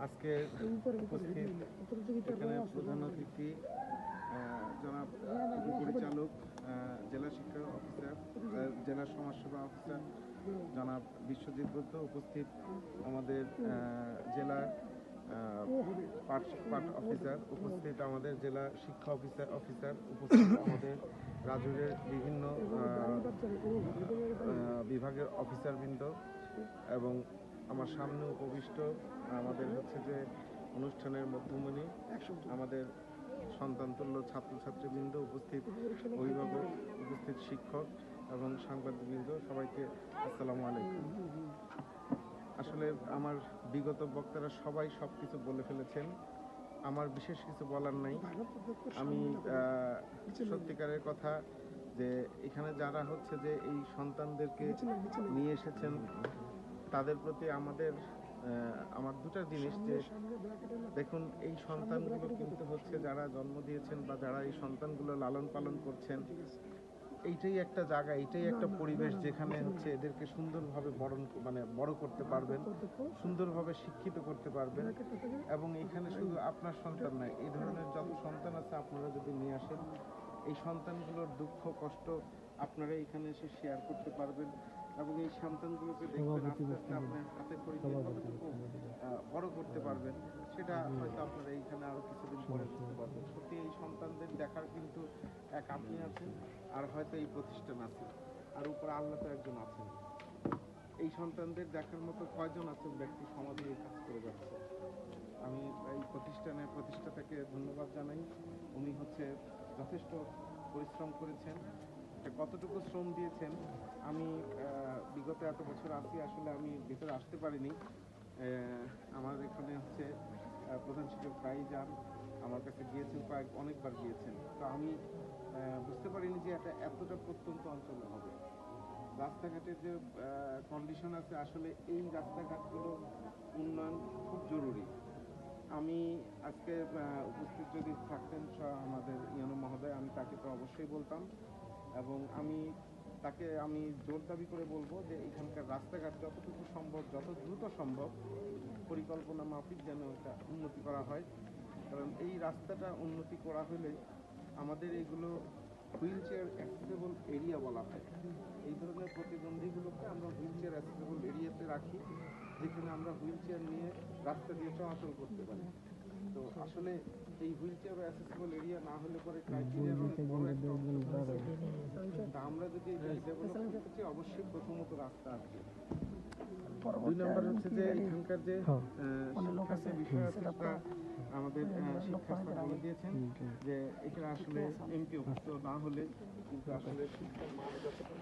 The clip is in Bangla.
আজকে উপস্থিত এখানে প্রধান অতিথি জনাব উপপরিচালক জেলা শিক্ষা অফিসার জেলা সমাজসেবা অফিসার জনাব বিশ্বজিৎ গুপ্ত, উপস্থিত আমাদের জেলা পাঠ অফিসার, উপস্থিত আমাদের জেলা শিক্ষা অফিসার, উপস্থিত আমাদের রাজুরের বিভিন্ন বিভাগের অফিসারবৃন্দ এবং আমার সামনে উপবিষ্ট আমাদের হচ্ছে যে অনুষ্ঠানের মধ্যমণি আমাদের সন্তানতুল্য ছাত্রছাত্রীবৃন্দ, উপস্থিত অভিভাবক, উপস্থিত শিক্ষক এবং সাংবাদিকবৃন্দ, সবাইকে আসসালামু আলাইকুম। আসলে আমার বিগত বক্তারা সবাই সব কিছু বলে ফেলেছেন, আমার বিশেষ কিছু বলার নাই। আমি সত্যিকারের কথা যে এখানে যারা হচ্ছে যে এই সন্তানদেরকে নিয়ে এসেছেন তাদের প্রতি আমার দুটা জিনিস, যে দেখুন এই সন্তানগুলো কিন্তু হচ্ছে যারা জন্ম দিয়েছেন বা যারা এই সন্তানগুলো লালন পালন করছেন, এইটাই একটা জায়গা, এইটাই একটা পরিবেশ যেখানে হচ্ছে এদেরকে সুন্দরভাবে বড় করতে পারবেন, সুন্দরভাবে শিক্ষিত করতে পারবেন। এবং এখানে শুধু আপনার সন্তান নয়, এই ধরনের যত সন্তান আছে আপনারা যদি নিয়ে আসেন, এই সন্তানগুলোর দুঃখ কষ্ট আপনারা এখানে এসে শেয়ার করতে পারবেন এবং এই সন্তানগুলোকে দেখবেন আস্তে আস্তে আপনার হাতে করে দিয়ে কতটুকু বড় করতে পারবেন, সেটা হয়তো আপনারা এইখানে আরো কিছুদিন পরে বুঝতে পারবেন। সত্যি এই সন্তানদের দেখার কিন্তু এক আপনি আছেন, আর হয়তো এই প্রতিষ্ঠান আছে, আর উপরে আল্লাহ তো একজন আছেন। এই সন্তানদের দেখার মতো কয়জন আছেন ব্যক্তি সমাজে এই কাজ করে যাচ্ছে। আমি এই প্রতিষ্ঠাতাকে ধন্যবাদ জানাই। উনি হচ্ছে যথেষ্ট পরিশ্রম করেছেন, কতটুকু শ্রম দিয়েছেন আমি বিগত এত বছর আছি, আসলে আমি ভিতরে আসতে পারিনি। আমার এখানে হচ্ছে প্রধান শিক্ষক প্রায়ই যান, আমার কাছে গিয়েছেন, অনেকবার গিয়েছেন, তো আমি বুঝতে পারিনি যে এটা এতটা প্রত্যন্ত অঞ্চলে হবে। রাস্তাঘাটের যে কন্ডিশন আছে, আসলে এই রাস্তাঘাটগুলো উন্নয়ন খুব জরুরি। আমি আজকে উপস্থিত যদি থাকতেন আমাদের ইউনো মহোদয়, আমি তাকে তো অবশ্যই বলতাম এবং আমি জোর দাবি করে বলবো যে এখানকার রাস্তাঘাট যতটুকু সম্ভব, যত দ্রুত সম্ভব পরিকল্পনা মাফিক যেন এটা উন্নতি করা হয়। কারণ এই রাস্তাটা উন্নতি করা হলে আমাদের এইগুলো হুইল চেয়ার অ্যাক্সেসেবল এরিয়া বলা হয়। এই ধরনের প্রতিবন্ধীগুলোকে আমরা হুইল চেয়ার অ্যাক্সেসেবল এরিয়াতে রাখি, যেখানে আমরা হুইল চেয়ার নিয়ে রাস্তা দিয়ে চলাচল করতে পারি। তো আসলে এই হুইল চেয়ার অ্যাক্সেসেবল এরিয়া না হলে পরে ক্রাইটেরিয়ার অনেক বড় একটা তা আমরা যদি ডেভেলপ করতে চাই, অবশ্যই প্রথমত রাস্তা আসবে। 2 নম্বর হচ্ছে যে এখানকার যে শিক্ষার যে বিষয় আছে সেটা আমাদের শিক্ষার্থীরা বলে দিয়েছেন যে এখানে আসলে এমপি অফিস না হলে কিন্তু আসলে শিক্ষার মান যতটুকু